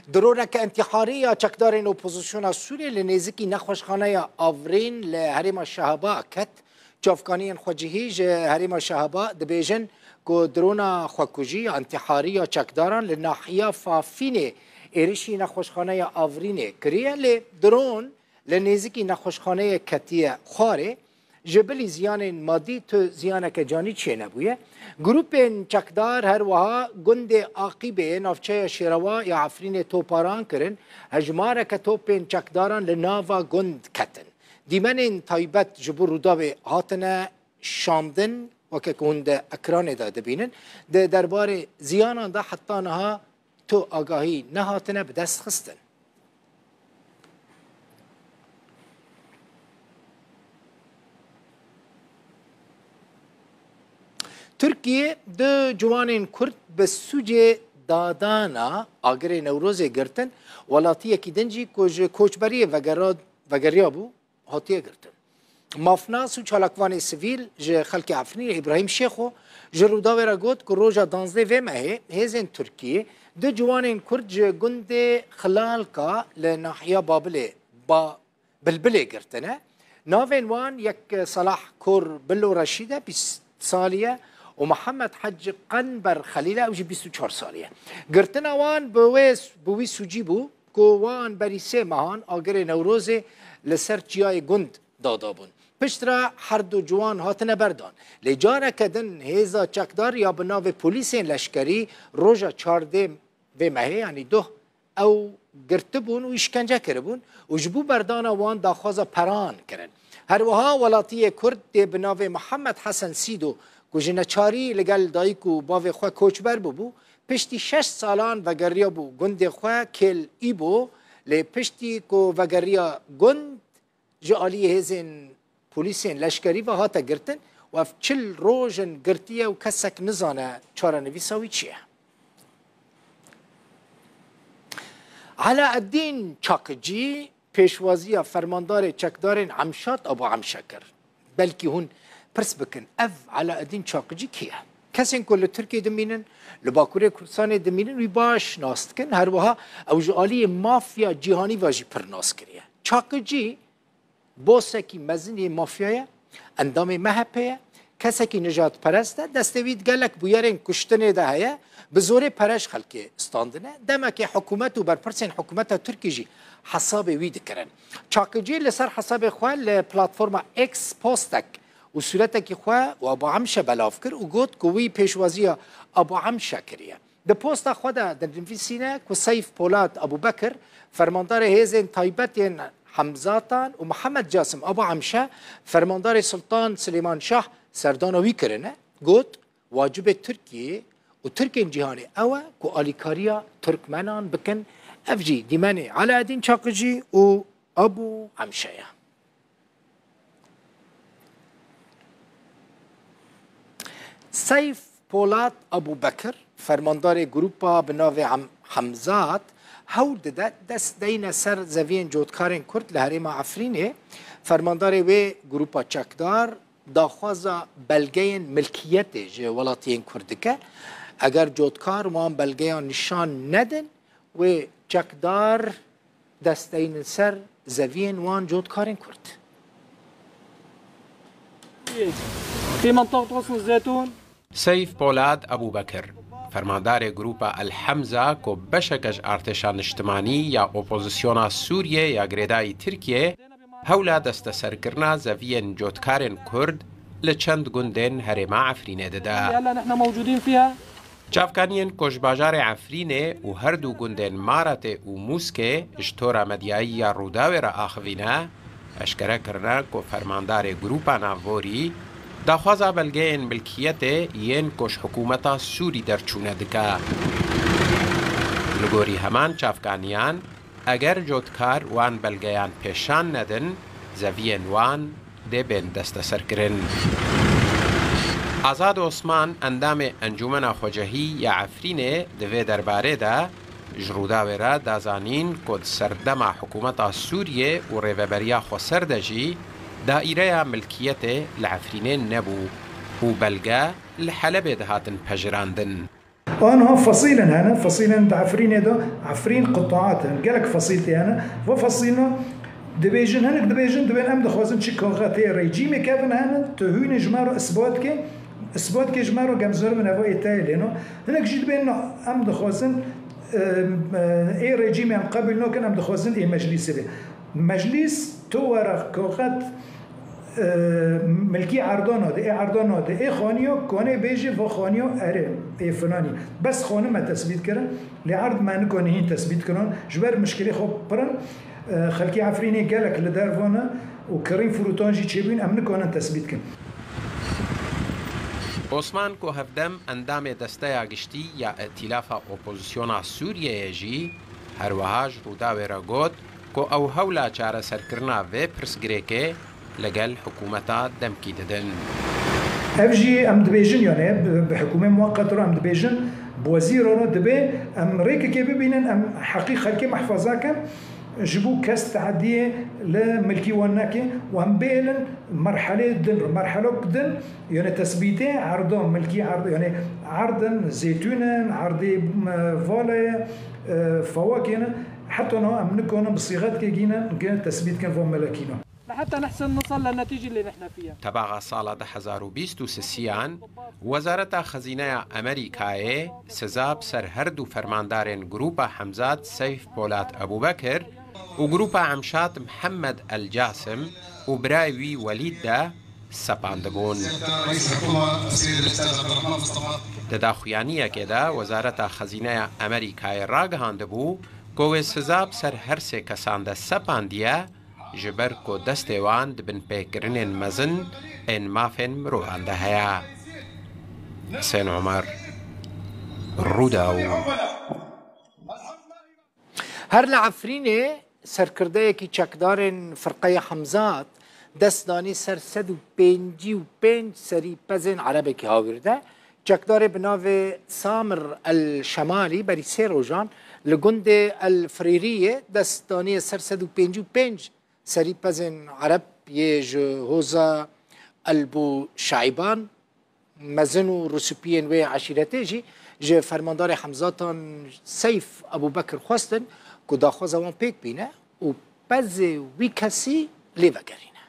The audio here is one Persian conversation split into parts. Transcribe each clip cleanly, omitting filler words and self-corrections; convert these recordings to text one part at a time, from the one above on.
درونك انتحارية چکدارین اپوزیسیون سوریه لنزیکی نخوشخانه آورین لحریم شهبا کت جافکانین خوجهی حریم شهبا دبیجن که درون خوکوجی انتحارية چکداران لناحیه فافینه ایرشی نخوشخانه آورینه کریه لدرون لنزیکی نخوشخانه کتیه خواره جبلی زیان مادی تو زیانک جانی چه نبویه گروپ چکدار هر وها گند عاقبه نافچه شیروا یا عفرین توپاران کرن هجماره که توپین چکداران لناوا گند کتن دیمن تایبت جبور روداو هاتنه شامدن و که گند اکران داده بینن درباره زیانان دا حتی نها تو آگاهی نهاتنه به دست خستن ترکیه دو جوانین کرد به سوچ دادانا آگر نوروز گرتن ولاتیه کی دنجی کوچبری وگریا بو هاتیه گرتن مافناس و چالکوان سویل ج خلق عفرین ابراهیم شیخو جرودا ورا گوت که روزا 12 ماه هزین ترکیه دو جوانین کرد ج گند خلال کا لناحیه بابل با بلبله گرتنه ناوین وان یک صلاح کور بلو رشیده 20 سالیه ومحمد حج قنبر خليله اوجي 24 ساليه قرتنا وان بوي سوجيبو كوان بريسه مهان اگر نوروز لسر جياي گند دادابون پشترا هر دو جوان هاتنه بردان لجاره کدن هیزا چکدار یا بناو پولیسین لشکری روژا 14 و مهه یعنی 2 او گرتبون و اشکنجه کربون و جبو بردان وان داخوازا پران کرن هر وها ولاتی کرد دی بناو محمد حسن سیدو گوژنچاری لگل دایکو باو خو کوچبر بو پشتی 6 سالان وگریا بو گند خو کل ای بو لی پشتی کو وگریا گند جالی هزین پولیسین لشکری و هاتا گرتن و اف 40 روزن گرتیه و کسک نزانه چاره نویساوی چیه علا الدین چاقجی پیشوازی فرماندار چکدارین عمشات ابو عمشکر بلکی هون پرس بکن اف علا الدین چاقجی کیه کسین کل ترکیه دمینن لباکوره کردستان دمینن وی باش ناست کن هر وها او جالی مافیا جهانی واجی پر ناست کریه چاقجی بوسکی مزنی مافیای اندام مهپه کسی نجات پرسته دستوید گلک بویرین کشتنه ده هیا به زور پرش خلک استاندنه دمه که حکومت و برپرسین حکومت ترکیجی حساب وید کرن چاقجی لسر حساب خواه لپلاتفورم اکس پوستک و صورتکی خواه و ابو عمشه بلاف کر و گوت کوی پیشوازی ابو عمشه کریه ده پوست خواه ده در نفیسینه که سیف پولاد ابو بکر فرماندار هیزن تایبتین حمزاتان و محمد جاسم ابو عمشه فرماندار سلطان سلیمان شاه سردانوی کرنه گوت واجب ترکیه و ترکین جهانی اوه که آلیکاریا ترکمنان بکن افجی دیمانی علا الدین چاقجی و ابو عمشه سیف پولاد ابو بکر فرماندار گروپا بناو حمزات هول دست دین سر زوین جودکارین کرد لحریم عفرینه فرماندار و گروپا چکدار داخوازا بلگه ملکیت جه ولاتین کردکه اگر جودکار وان بلگه نشان ندن و چکدار دست دین سر زوین وان جودکارین کرد في منطقة غصن الزيتون سیف پولاد ابو بکر فرماندار گروپ الحمزه که بشکش ارتشان اجتماعی یا اپوزیسیون سوریه یا گریدای ترکیه هولا دست سرکرنا زوین جودکارن کرد لچند گندن هرما عفرینه داده. هلا نحن موجودين فيها. چافکانین کشباجار عفرینه و هر دو گندن مارت و موسکه اشتورا مدیایی روداوی را آخوینه اشکره کرنا که فرماندار گروپ ناووری داخوازا بلگه ملکیت ین کش حکومتا سوری در چونه دکه. لگوری همان چافکانیان اگر جودکار وان بلگیان پیشان ندن زوین وان ده بین دست سر کرن. آزاد عثمان اندام انجمن خوجهی یا عفرینه دوی درباره ده جرودا ورا دازانین کد سردم حکومت سوریه و ریوبریا خسر دجی دائره ملکیت العفرینه نبو و بلگه لحلب دهاتن پجراندن. آنها فصيلا هنا فصيلا عفرين هذا عفرين قطاعات قالك فصيلتي هنا وفصيلنا دبيجن هناك دبيجن دبين أم دخوازن شيء كوغاتي ريجيمي كافن هنا تهون جمارو إثبات كي جمارو جمزور من أبو إيطاليا لأنه هناك جد بيننا أم دخوازن إيه ريجيمي أم قبل نو كان أم دخوازن إيه مجلس به مجلس توارق كوغات ملكي عردانه ده إيه عردانه ده إيه خانيو كونه بيجي وخانيو أره إيه فلاني بس خانه ما تثبيت كرن لعرض ما نكونهين تثبيت كرن جبر مشكلة خو برن خلقي عفريني قالك لدارفونا وكريم فروتانجي تشيبين أم نكونن تثبيت كرن عثمان کو هفدم اندام دسته گشتی یا ائتلاف اپوزیسیونا سوریه جی هر وهاج روداوی را گوت کو او هولا چاره سرکرنا و پرسگریکه لگل حکومتا دمکی ددن. افجي ام دبيجن يعني بحكومه مؤقته ام دبيجن بوزير دبي امريكا كيف بينن ام حقيقه كي محفظاك جبو كاس تعديه لملكي وناكي وهم بيلن مرحله دن يعني تثبيته عرضهم ملكي عرض يعني عرضا زيتونا عرضي فولا فواكه حتى نو ام نكون بصيغات كيجينا كان تثبيت كان فهم ملكينا لحتى نحسن نوصل للنتيجة اللي نحن فيها. تبع سال 2023 وزارت خزینه امریکای سزاب سر هر دو فرماندارن گروپ حمزات سیف پولاد ابوبکر و گروپ عمشات محمد الجاسم و براوی ولید ده سپاندبون. دداخویانیه که ده وزارت خزینه امریکای راگهانده بو که سزاب سر هر سه کسان ده سپاندیه جبر کو دستوان دبن پیکرین مزن ان مافن مروان ده هيا. حسين عمر روداو هر لعفرینه سرکرده کی چکدارن فرقه حمزات دستانی سر 155 سری پزن عربی که هاورده چکدار بناو سامر الشمالی بری سه روزان لگند الفریریه دستانی سر 155 سری پزن عرب یه هوزا البو شعیبان مزن و رسوپین و عشیرته جه فرماندار حمزاتان سیف ابو بکر خواستن که داخوازه وان پیک بینه و پز وی کسی لیوگرینه.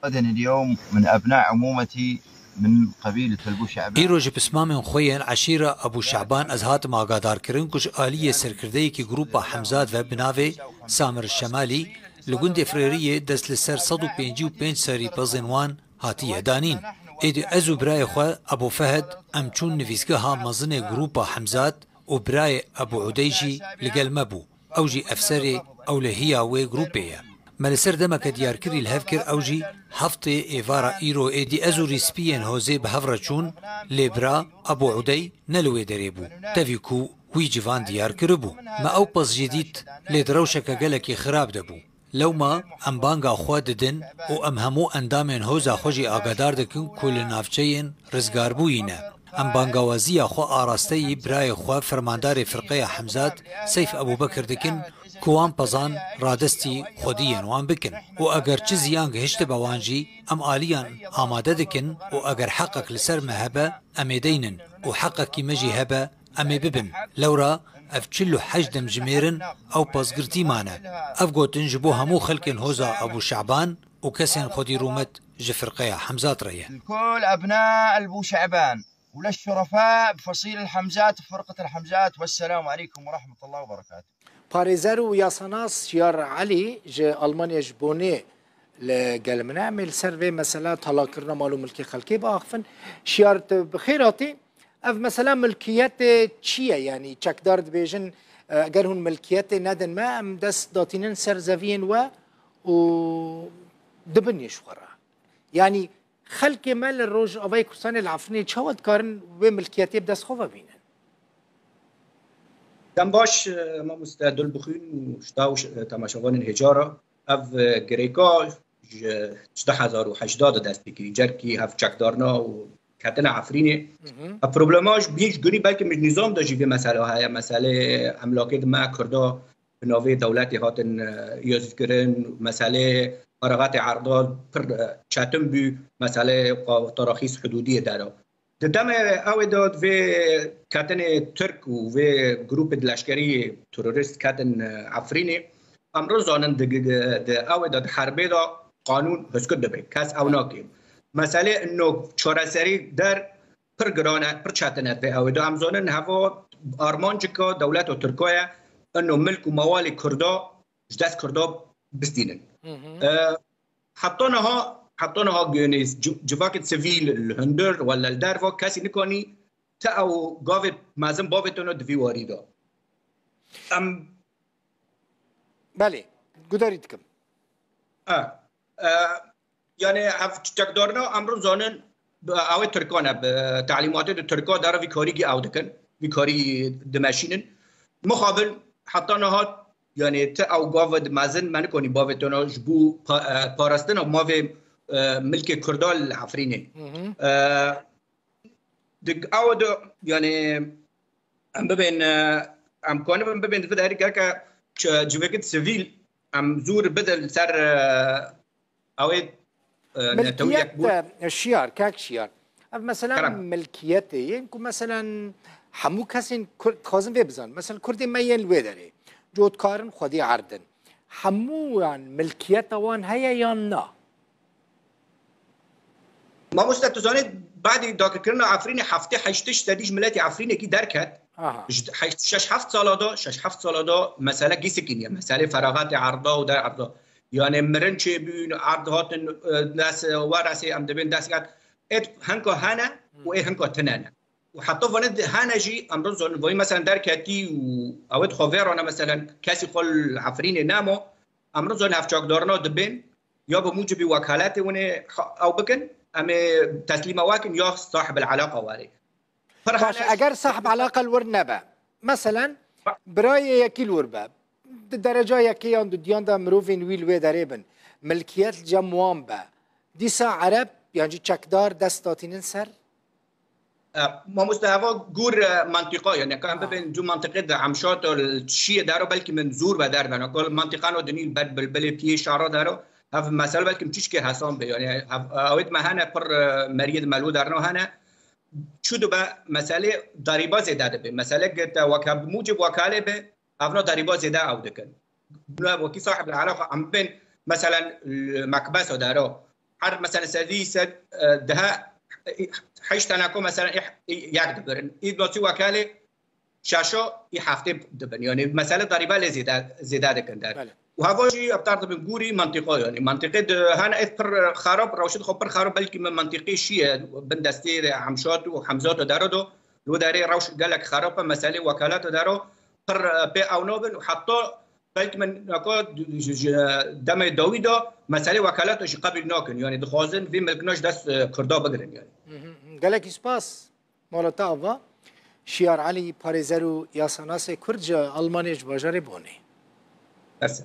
غدا اليوم من أبناء عمومتي من قبيلة أبو شعبان إيروج بسمام خوين عشيرة أبو شعبان أزهات ما قادر كرن كش آلية سركردي كي جروبا حمزات و بناوي سامر الشمالي لجند إفريرية دس لسر 155 سري بزنوان هاتي هدانين إيدي أزو براي خوا أبو فهد أمچون نفيسكها مزن جروبا حمزات و براي أبو عديجي لقل مبو أوجي أفسري أو لهيا وي جروبية ملسر دمك ديار كري الهفكر أوجي هفته إيفارا إيرو إيدي أزو ريسبيين هوزي بهفرچون لبرا أبو عدي نلوي دريبو تفيكو وي جيفان ديار كربو ما أو بس جديد لدروشك قلكي خراب دبو لو ما ام بانگا خوا ددن او ام همو اندامن هوزا خوشی آگادار دکن کل نافچین رزگار بوینه ام بانگاوازی خوا آراسته برای خوا فرماندار فرقه حمزات سیف ابو بکر دکن کوان پزان رادستی خودیان وان بکن و اگر چه زیانگ هشت بوانجی ام آلیان آماده دکن و اگر حقك لسر مهبه ام دینن و حقك مجی هبه ام ببن لورا أفشلو حجدم جميرن أو بازقرتي مانا أفقوتن جبو همو خلقن هوزا أبو شعبان وكسن خدي رومت جفرقية حمزات ريه كل أبناء أبو شعبان وللشرفاء بفصيل الحمزات وفرقة الحمزات والسلام عليكم ورحمة الله وبركاته. باريزر وياساناس شيار علي جا ألمانيا جبوني لقال منعمل سرفي مثلا طلاق كرنا مالو ملكي خلقي باخفن شيارت بخيراتي اف مثلا ملکیت چیه یعنی چکدار دبیجن اگر هون ملکیت ندن ما ام دست داتینن سرزوین و دبنیش خورا یعنی خلق مال الروج اوای کسان العفنی چاود کارن و ملکیتی بدست خواه بینن دم باش ما مستعد البخين وشتاوش تماشاوان الهجارة اف گریکا 18080 دست بگیری جرکی هف چکدارنا و کتن عفرینه پروبلماش بیش گری بلکه مش نظام داشتی به مسئله های مسئله املاکیت ما کرده به نوع دولتی هاتن یازد کردن مسئله ورقات عرضات پر چتم بی مسئله تراخیص حدودی داره دم او داد و کاتن ترک و گروپ لشکری تروریست کاتن عفرینی امروز آنند د او داد حربه دا قانون هسکت دبی کس او ناکیم مسئله انه چهارسری در پرگرانه پرچاتنه به او دا امزانن هوا آرمانج که دولت و ترکیه انه ملک و موال کردا دست کردا بستینن حتی نها گونیز جواکت سویل الهندر ولا الدار و کسی نکنی تا او گاو مازن بابتونو دویواری دا بله گذارید کم یعنی چکدارنا امروز زانن اوه ترکانه به تعلیمات ترکا داره ویکاری او دکن ویکاری دمشینن مخابل حتی نها یعنی تا او گاو مازن من کنی بابتونو جبو پارستن و ماوه ملک کردال عفرینه دق او دو یعنی ام ببین ام کنم ببین داری که جوکت سویل ام زور بدل سر اوه ملكيات الشيار كاك شيار مثلا ملكيات يمكن مثلا حمو كاسين خازن في بزان مثلا كردي مين الويدري جود كارن خدي عردن حمو يعني ملكيات وان هيا يانا ما مستتزاني بعد داك كرنا عفريني حفتي حيشتش تديج ملاتي عفريني كي دركت شش هفت سال دا مسألة جيسكينيا مسألة فراغات عرضه ودار عرضه يعني مرنچه بين عرضات ناس وراسي ام دبين داسات ات هنكو هانا و هنكو تنانا وحطوا فند هانا جي امروز وي مثلا دركتي او اد خوفيرونا مثلا كاسي خل عفرين نامو امروز هفچاك دارنا دبين يا بموجب وكالات ونه او بكن ام تسليم واكن يا صاحب العلاقه واري اگر صاحب علاقه الورنبه مثلا براي يكيل ورباب درجه یکی آن دیان دا مروفین ویل و دریبن ملکیت جموان با دیسا عرب یعنی چکدار دست داتینن سر ما مستهوا گور منطقه یعنی کام ببین جو منطقه عمشات الشیعه دارو بلکه من زور به در بنا کل منطقه نو دنیل بد بلبلتی شعرا دارو هف مثلا بلکه چیش که حسام به یعنی اوید مهانه پر مرید ملو درنو هنه شدو به مسئله ضریبه زیاده به مسئله گت وکب موجب وکاله به افنا ضريبات زياده او دكن وكي صاحب العلاقه عم بين مثلا مكبس دارو حر مثلا سديس ده حيش تناكو مثلا يقدر يدوتي وكاله شاشو يحفتي دبن يعني مساله ضريبه زياده دكن دار وهذا شيء ابتعد من جوري منطقه يعني منطقه هنا اثر خراب روشد خبر خراب بلكي من منطقه شيء بندستي عمشات وحمزات دارو لو داري روش قال لك خراب مساله وكالات دارو پر به او نوبل حتی بلکه من نکات دم داویدا مسئله وکالتش قبل نکن یعنی دخوازن وی ملکناش دست کردا بگیرن یعنی گلکی سپاس مالتا آوا شیار علی پارزرو یاساناس کرد آلمانیش باجار بونه بس